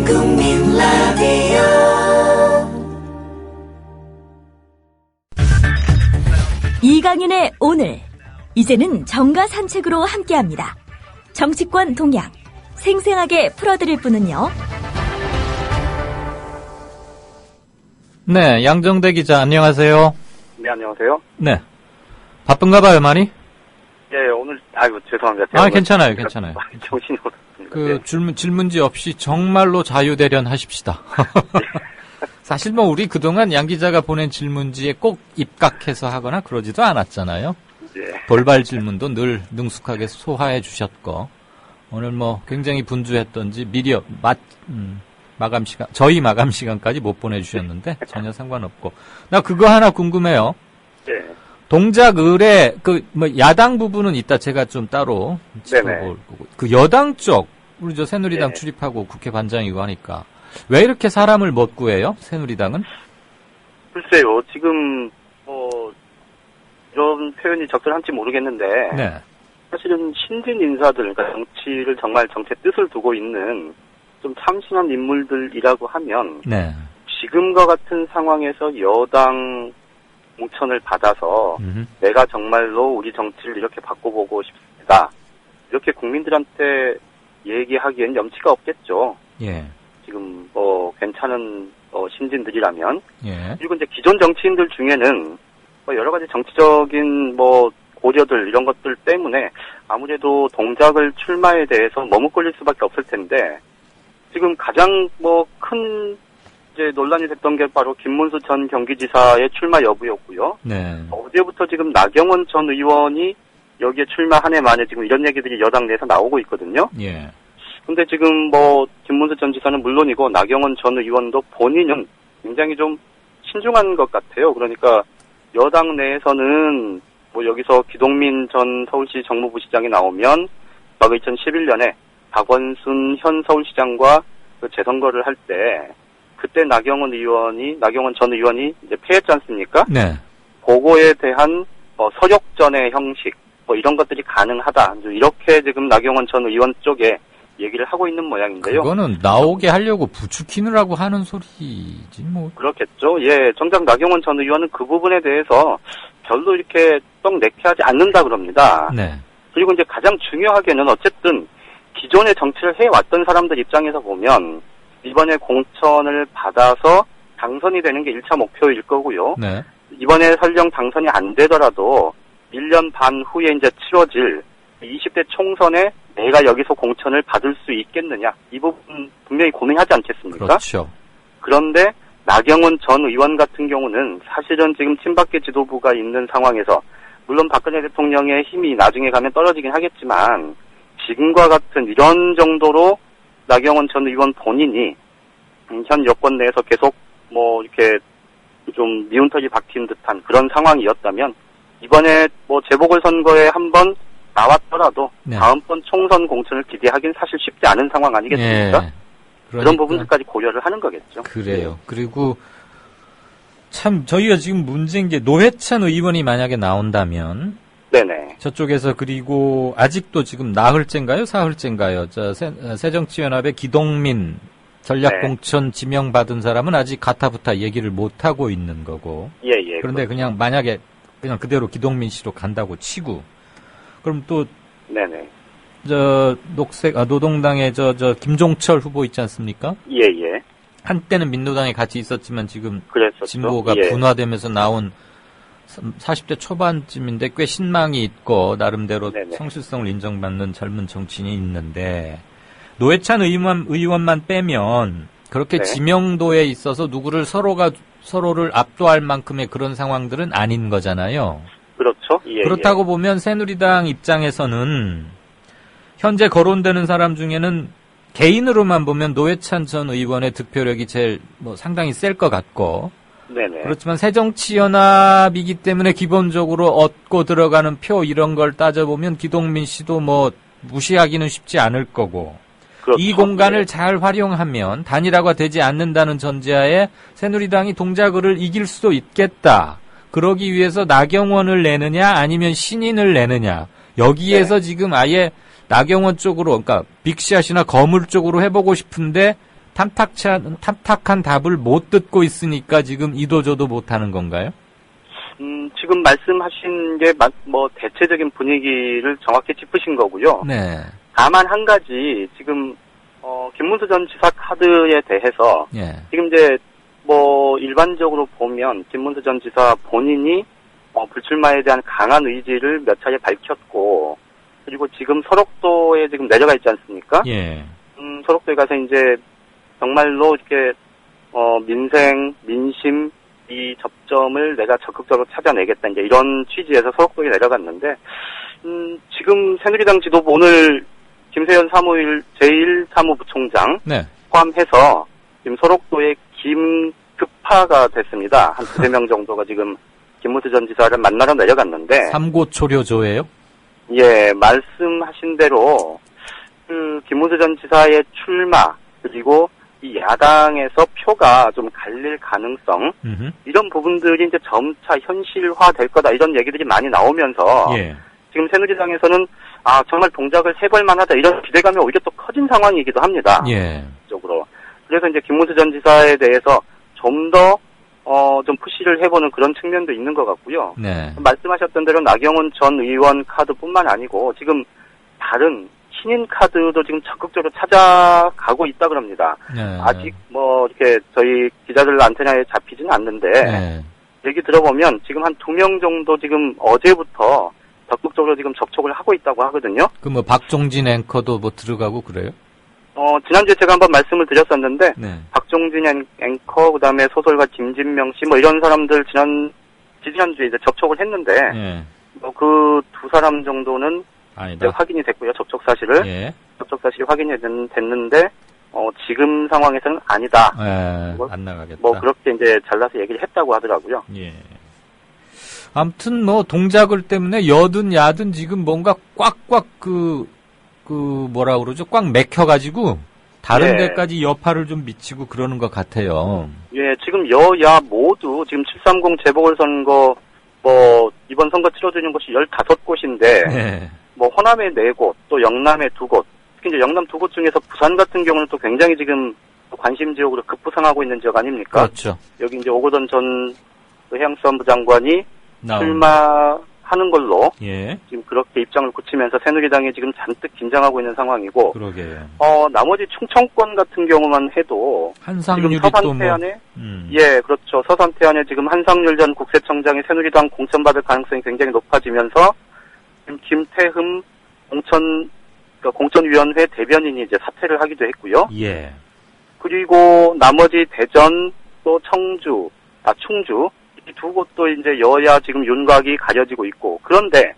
국민 라디오 이강윤의 오늘, 이제는 정가 산책으로 함께합니다. 정치권 동향 생생하게 풀어드릴 분은요. 네, 양정대 기자 안녕하세요. 네, 안녕하세요. 네, 바쁜가 봐요 많이? 예, 오늘 죄송합니다. 괜찮아요. 정신이 없었습니다. 질문지 없이 정말로 자유대련 하십시다. 사실 우리 그동안 양 기자가 보낸 질문지에 꼭 입각해서 하거나 그러지도 않았잖아요. 예. 돌발 질문도 늘 능숙하게 소화해 주셨고, 오늘 굉장히 분주했던지 미리 마감 시간, 저희 마감 시간까지 못 보내주셨는데 전혀 상관없고. 나 그거 하나 궁금해요. 예. 동작 의뢰, 야당 부분은 이따 제가 좀 따로 짚어볼 거고. 그 여당 쪽, 우리 새누리당 출입하고 국회 반장이고 하니까. 왜 이렇게 사람을 못 구해요? 새누리당은? 글쎄요, 지금, 이런 표현이 적절한지 모르겠는데. 네. 사실은 신진 인사들, 그러니까 정치를 정말 정치의 뜻을 두고 있는 좀 참신한 인물들이라고 하면. 네. 지금과 같은 상황에서 여당 공천을 받아서 내가 정말로 우리 정치를 이렇게 바꿔보고 싶습니다. 이렇게 국민들한테 얘기하기엔 염치가 없겠죠. 예. 지금 괜찮은 신진들이라면. 예. 그리고 이제 기존 정치인들 중에는 여러 가지 정치적인 고려들 이런 것들 때문에 아무래도 동작을 출마에 대해서 머뭇거릴 수밖에 없을 텐데, 지금 가장 큰 이제 논란이 됐던 게 바로 김문수 전 경기지사의 출마 여부였고요. 네. 어제부터 지금 나경원 전 의원이 여기에 출마 한 해 만에 지금 이런 얘기들이 여당 내에서 나오고 있거든요. 예. 근데 지금 김문수 전 지사는 물론이고 나경원 전 의원도 본인은 굉장히 좀 신중한 것 같아요. 그러니까 여당 내에서는 여기서 기동민 전 서울시 정무부시장이 나오면 2011년에 박원순 현 서울시장과 재선거를 할 때 그때 나경원 전 의원이 이제 패했지 않습니까? 네. 그거에 대한 서력전의 형식 이런 것들이 가능하다. 이렇게 지금 나경원 전 의원 쪽에 얘기를 하고 있는 모양인데요. 그거는 나오게 하려고 부추기느라고 하는 소리지 그렇겠죠. 예, 정작 나경원 전 의원은 그 부분에 대해서 별로 이렇게 떡내키하지 않는다 그럽니다. 네. 그리고 이제 가장 중요하게는 어쨌든 기존의 정치를 해왔던 사람들 입장에서 보면 이번에 공천을 받아서 당선이 되는 게 1차 목표일 거고요. 네. 이번에 설령 당선이 안 되더라도 1년 반 후에 이제 치러질 20대 총선에 내가 여기서 공천을 받을 수 있겠느냐. 이 부분 분명히 고민하지 않겠습니까? 그렇죠. 그런데 나경원 전 의원 같은 경우는 사실은 지금 친박계 지도부가 있는 상황에서 물론 박근혜 대통령의 힘이 나중에 가면 떨어지긴 하겠지만 지금과 같은 이런 정도로 나경원 전 의원 본인이 현 여권 내에서 계속 이렇게 좀 미운털이 박힌 듯한 그런 상황이었다면 이번에 재보궐선거에 한번 나왔더라도 네. 다음번 총선 공천을 기대하기는 사실 쉽지 않은 상황 아니겠습니까? 네. 그런 부분들까지 고려를 하는 거겠죠. 그래요. 그리고 참 저희가 지금 문제인 게 노회찬 의원이 만약에 나온다면 네네. 저쪽에서 그리고 아직도 지금 나흘째인가요? 사흘째인가요? 새정치연합의 기동민 전략공천 지명받은 사람은 아직 가타부타 얘기를 못하고 있는 거고. 예. 그런데 그냥 만약에 그냥 그대로 기동민 씨로 간다고 치고 그럼 또 네네. 노동당의 김종철 후보 있지 않습니까? 예. 한때는 민노당에 같이 있었지만 지금 그랬었죠. 진보가 분화되면서 나온 40대 초반쯤인데 꽤 신망이 있고 나름대로 네네. 성실성을 인정받는 젊은 정치인이 있는데 노회찬 의원만 빼면 그렇게 지명도에 있어서 누구를 서로를 압도할 만큼의 그런 상황들은 아닌 거잖아요. 그렇죠. 예. 그렇다고 보면 새누리당 입장에서는 현재 거론되는 사람 중에는 개인으로만 보면 노회찬 전 의원의 득표력이 제일 상당히 셀 것 같고 네네. 그렇지만 새정치연합이기 때문에 기본적으로 얻고 들어가는 표 이런 걸 따져보면 기동민 씨도 무시하기는 쉽지 않을 거고 그렇죠. 이 공간을 잘 활용하면 단일화가 되지 않는다는 전제하에 새누리당이 동작을 이길 수도 있겠다. 그러기 위해서 나경원을 내느냐 아니면 신인을 내느냐 여기에서 지금 아예 나경원 쪽으로 그러니까 빅샷이나 거물 쪽으로 해보고 싶은데 탐탁한 답을 못 듣고 있으니까 지금 이도저도 못하는 건가요? 지금 말씀하신 게 대체적인 분위기를 정확히 짚으신 거고요. 네. 다만 한 가지 지금 김문수 전 지사 카드에 대해서 예. 지금 이제 일반적으로 보면 김문수 전 지사 본인이 불출마에 대한 강한 의지를 몇 차례 밝혔고, 그리고 지금 설옥도에 지금 내려가 있지 않습니까? 예. 설옥도에 가서 이제 정말로 이렇게 민생, 민심 이 접점을 내가 적극적으로 찾아내겠다, 이제 이런 취지에서 설옥도에 내려갔는데, 지금 새누리당 지도부 오늘 김세현 제1사무부총장 네. 포함해서 지금 설옥도에 김급파가 됐습니다. 한 2-3명 정도가 지금 김문수 전 지사를 만나러 내려갔는데, 삼고초려조예요? 예, 말씀하신 대로 김문수 전 지사의 출마, 그리고 이 야당에서 표가 좀 갈릴 가능성, 이런 부분들이 이제 점차 현실화 될 거다, 이런 얘기들이 많이 나오면서, 예. 지금 새누리당에서는 정말 동작을 해볼 만하다, 이런 기대감이 오히려 또 커진 상황이기도 합니다. 예. 쪽으로. 그래서 이제 김문수 전 지사에 대해서 좀 더 좀 푸시를 해보는 그런 측면도 있는 것 같고요. 네. 말씀하셨던 대로 나경원 전 의원 카드뿐만 아니고 지금 다른 신인 카드도 지금 적극적으로 찾아가고 있다 그럽니다. 네. 아직 이렇게 저희 기자들 안테나에 잡히지는 않는데, 네. 얘기 들어보면 지금 한 2명 정도 지금 어제부터 적극적으로 지금 접촉을 하고 있다고 하거든요. 박종진 앵커도 들어가고 그래요? 지난주에 제가 한번 말씀을 드렸었는데, 네. 박종진 앵커, 그 다음에 소설가 김진명 씨, 이런 사람들 지난주에 이제 접촉을 했는데, 예. 그 2사람 정도는 이제 아니다. 확인이 됐고요, 접촉 사실을. 예. 접촉 사실이 확인이 됐는데, 지금 상황에서는 아니다. 예. 안 나가겠다. 그렇게 이제 잘라서 얘기를 했다고 하더라고요. 예. 아무튼 동작을 때문에 여든 야든 지금 뭔가 꽉꽉 뭐라 그러죠? 꽉 맥혀가지고 다른 예. 데까지 여파를 좀 미치고 그러는 것 같아요. 예, 지금 여야 모두 지금 730 재보궐선거 이번 선거 치러지는 곳이 15곳인데 예. 호남에 4곳, 또 영남에 2곳, 특히 이제 영남 2곳 중에서 부산 같은 경우는 또 굉장히 지금 관심 지역으로 급부상하고 있는 지역 아닙니까? 그렇죠. 여기 이제 오거돈 전 해양수산부 장관이 나온. 출마하는 걸로 예. 지금 그렇게 입장을 굳히면서 새누리당이 지금 잔뜩 긴장하고 있는 상황이고, 그러게요. 나머지 충청권 같은 경우만 해도 한상률이 지금 또 서산태안에 예, 그렇죠. 서산태안에 지금 한상률 전 국세청장이 새누리당 공천받을 가능성이 굉장히 높아지면서 지금 김태흠 공천위원회 대변인이 이제 사퇴를 하기도 했고요. 예. 그리고 나머지 대전 또 충주 이 2곳도 이제 여야 지금 윤곽이 가려지고 있고, 그런데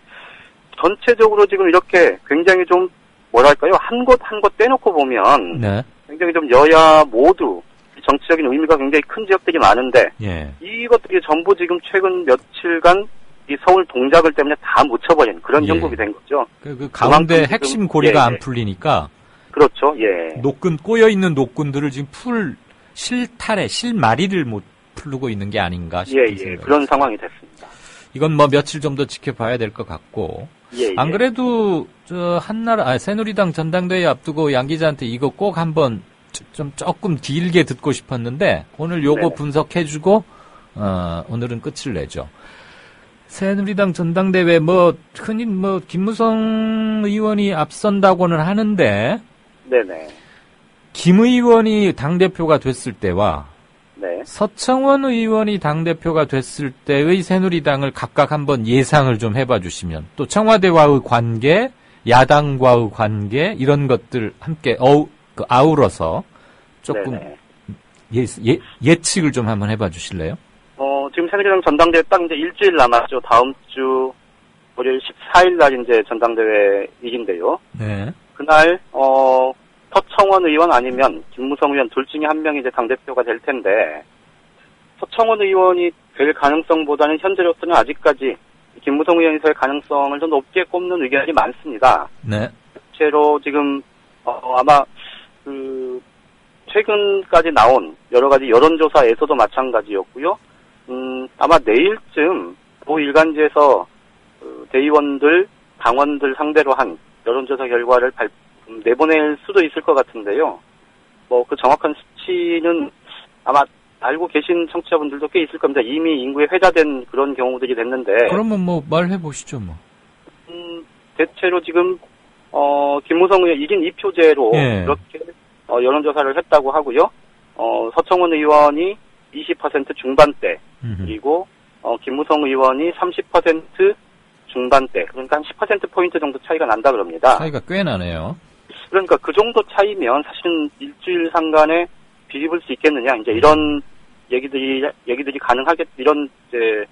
전체적으로 지금 이렇게 굉장히 좀 한 곳 한 곳 빼놓고 보면 네. 굉장히 좀 여야 모두 정치적인 의미가 굉장히 큰 지역들이 많은데, 예. 이것들이 전부 지금 최근 며칠간 이 서울 동작을 때문에 다 묻혀버린 그런 예. 형국이 된 거죠. 그 가운데 그만큼 핵심 지금, 고리가 예, 안 예. 풀리니까 그렇죠. 예. 꼬여있는 노끈들을 지금 실마리를 못 풀고 있는 게 아닌가 싶은 예, 생각이 그런 상황이 됐습니다. 이건 며칠 좀 더 지켜봐야 될 것 같고. 예, 안 그래도 새누리당 전당대회 앞두고 양 기자한테 이거 꼭 한번 조금 길게 듣고 싶었는데 오늘 요거 네네. 분석해주고 오늘은 끝을 내죠. 새누리당 전당대회 흔히 김무성 의원이 앞선다고는 하는데 네네. 김 의원이 당대표가 됐을 때와 네. 서청원 의원이 당대표가 됐을 때의 새누리당을 각각 한번 예상을 좀 해봐 주시면, 또 청와대와의 관계, 야당과의 관계, 이런 것들 함께 아우러서 조금 예측을 좀 한번 해봐 주실래요? 지금 새누리당 전당대회 딱 이제 일주일 남았죠. 다음 주 월요일 14일 날 이제 전당대회일인데요. 네. 그날, 서청원 의원 아니면 김무성 의원 둘 중에 한 명이 이제 당대표가 될 텐데, 서청원 의원이 될 가능성보다는 현재로서는 아직까지 김무성 의원이 될 가능성을 더 높게 꼽는 의견이 많습니다. 네. 실제로 지금, 아마, 최근까지 나온 여러 가지 여론조사에서도 마찬가지였고요. 아마 내일쯤 일간지에서 대의원들, 당원들 상대로 한 여론조사 결과를 내보낼 수도 있을 것 같은데요. 그 정확한 정치는 아마 알고 계신 청취자분들도 꽤 있을 겁니다. 이미 인구에 회자된 그런 경우들이 됐는데. 그러면 뭐 말해보시죠 뭐. 대체로 지금 김무성 의원 1인 2표제로 예. 그렇게 여론조사를 했다고 하고요. 서청원 의원이 20% 중반대, 그리고 김무성 의원이 30% 중반대, 그러니까 한 10%포인트 정도 차이가 난다 그럽니다. 차이가 꽤 나네요. 그러니까 그 정도 차이면 사실은 일주일 상간에 뒤집을 수 있겠느냐, 이제 이런 얘기들이 가능하겠, 이런 이제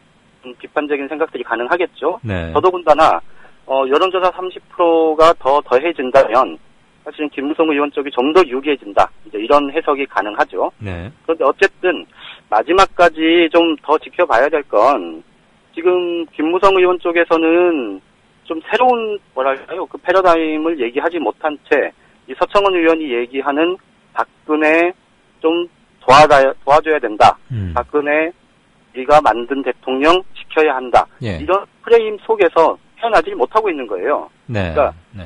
좀 비판적인 생각들이 가능하겠죠. 네. 더더군다나 여론조사 30%가 더 더해진다면 사실은 김무성 의원 쪽이 좀 더 유리해진다. 이제 이런 해석이 가능하죠. 네. 그런데 어쨌든 마지막까지 좀 더 지켜봐야 될 건 지금 김무성 의원 쪽에서는 좀 새로운 뭐랄까요? 그 패러다임을 얘기하지 못한 채 이 서청원 의원이 얘기하는 박근혜 좀 도와줘야 된다. 박근혜 네가 만든 대통령 지켜야 한다. 예. 이런 프레임 속에서 헤어나지 못하고 있는 거예요. 네. 그러니까 네.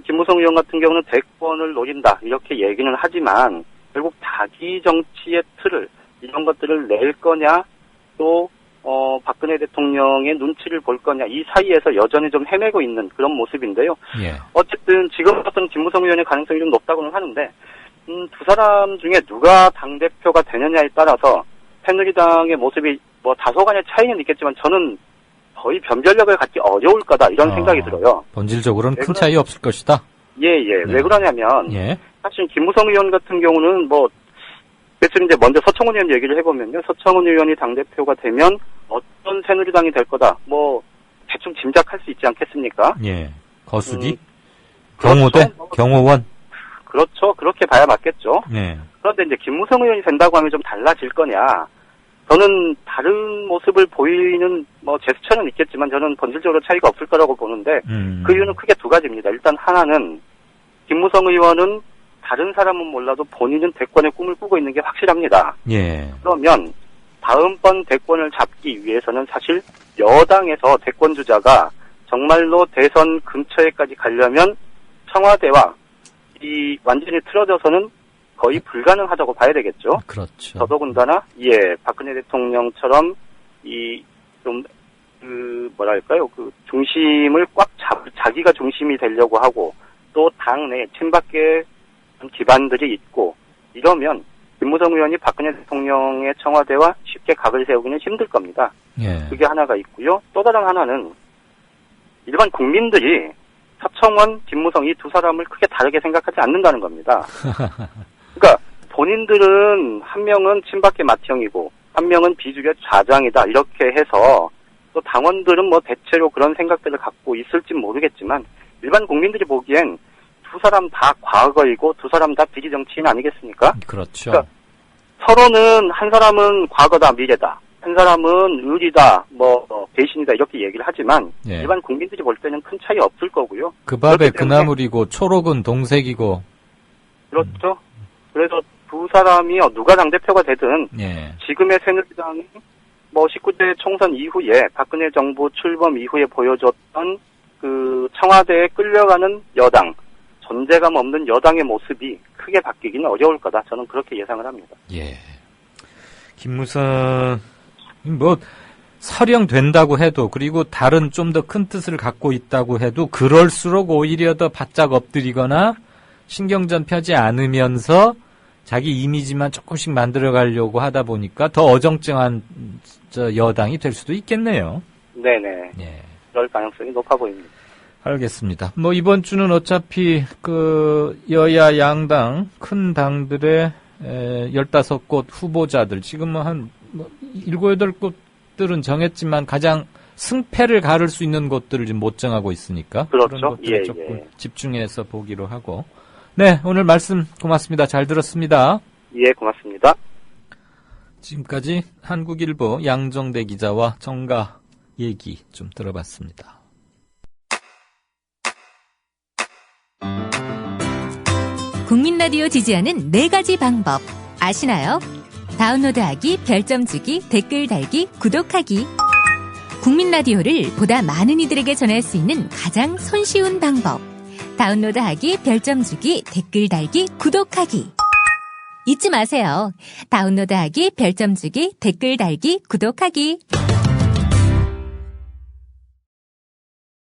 김무성 의원 같은 경우는 대권을 노린다 이렇게 얘기는 하지만 결국 자기 정치의 틀을 이런 것들을 낼 거냐 또 박근혜 대통령의 눈치를 볼 거냐 이 사이에서 여전히 좀 헤매고 있는 그런 모습인데요. 예. 어쨌든 지금 어떤 김무성 의원의 가능성이 좀 높다고는 하는데 두 사람 중에 누가 당대표가 되느냐에 따라서 새누리당의 모습이 뭐 다소간의 차이는 있겠지만 저는 거의 변별력을 갖기 어려울 거다 이런 생각이 들어요. 본질적으로는 큰 차이 없을 것이다. 예. 네. 왜 그러냐면 예. 사실 김무성 의원 같은 경우는 뭐 그래서 이제 먼저 서청원 의원 얘기를 해보면요. 서청원 의원이 당대표가 되면 어떤 새누리당이 될 거다. 뭐 대충 짐작할 수 있지 않겠습니까? 예. 거수기? 경호대? 그렇죠. 경호원? 그렇죠. 그렇게 봐야 맞겠죠. 예. 그런데 이제 김무성 의원이 된다고 하면 좀 달라질 거냐. 저는 다른 모습을 보이는 뭐 제스처는 있겠지만 저는 본질적으로 차이가 없을 거라고 보는데 그 이유는 크게 두 가지입니다. 일단 하나는 김무성 의원은 다른 사람은 몰라도 본인은 대권의 꿈을 꾸고 있는 게 확실합니다. 예. 그러면 다음번 대권을 잡기 위해서는 사실 여당에서 대권 주자가 정말로 대선 근처에까지 가려면 청와대와 이 완전히 틀어져서는 거의 불가능하다고 봐야 되겠죠. 그렇죠. 더더군다나 박근혜 대통령처럼 그 중심을 꽉 자기가 중심이 되려고 하고 또 당내 친박계 기반들이 있고 이러면 김무성 의원이 박근혜 대통령의 청와대와 쉽게 각을 세우기는 힘들 겁니다. 예. 그게 하나가 있고요. 또 다른 하나는 일반 국민들이 서청원, 김무성 이 두 사람을 크게 다르게 생각하지 않는다는 겁니다. 그러니까 본인들은 한 명은 친박계 맏형이고 한 명은 비주류 좌장이다 이렇게 해서 또 당원들은 뭐 대체로 그런 생각들을 갖고 있을진 모르겠지만 일반 국민들이 보기엔 두 사람 다 과거이고 두 사람 다 비리 정치인 아니겠습니까? 그렇죠. 그러니까 서로는 한 사람은 과거다 미래다 한 사람은 의리다 배신이다 이렇게 얘기를 하지만 예. 일반 국민들이 볼 때는 큰 차이 없을 거고요. 그 밥에 그렇기 때문에 그나물이고 초록은 동색이고. 그렇죠. 그래서 두 사람이 누가 당대표가 되든 예. 지금의 새누리당이 19대 총선 이후에 박근혜 정부 출범 이후에 보여줬던 그 청와대에 끌려가는 여당, 존재감 없는 여당의 모습이 크게 바뀌기는 어려울 거다. 저는 그렇게 예상을 합니다. 예. 김무성 설령된다고 해도 그리고 다른 좀 더 큰 뜻을 갖고 있다고 해도 그럴수록 오히려 더 바짝 엎드리거나 신경전 펴지 않으면서 자기 이미지만 조금씩 만들어가려고 하다 보니까 더 어정쩡한 여당이 될 수도 있겠네요. 네네. 예. 그럴 가능성이 높아 보입니다. 알겠습니다. 이번 주는 어차피 여야 양당 큰 당들의 15곳 후보자들 지금 한 7, 8곳들은 정했지만 가장 승패를 가를 수 있는 곳들을 지금 못 정하고 있으니까 그렇죠. 그런 것들을 조금 집중해서 보기로 하고 네, 오늘 말씀 고맙습니다. 잘 들었습니다. 예, 고맙습니다. 지금까지 한국일보 양정대 기자와 정가 얘기 좀 들어봤습니다. 국민라디오 지지하는 4가지 방법 아시나요? 다운로드하기, 별점 주기, 댓글 달기, 구독하기. 국민라디오를 보다 많은 이들에게 전할 수 있는 가장 손쉬운 방법. 다운로드하기, 별점 주기, 댓글 달기, 구독하기. 잊지 마세요. 다운로드하기, 별점 주기, 댓글 달기, 구독하기.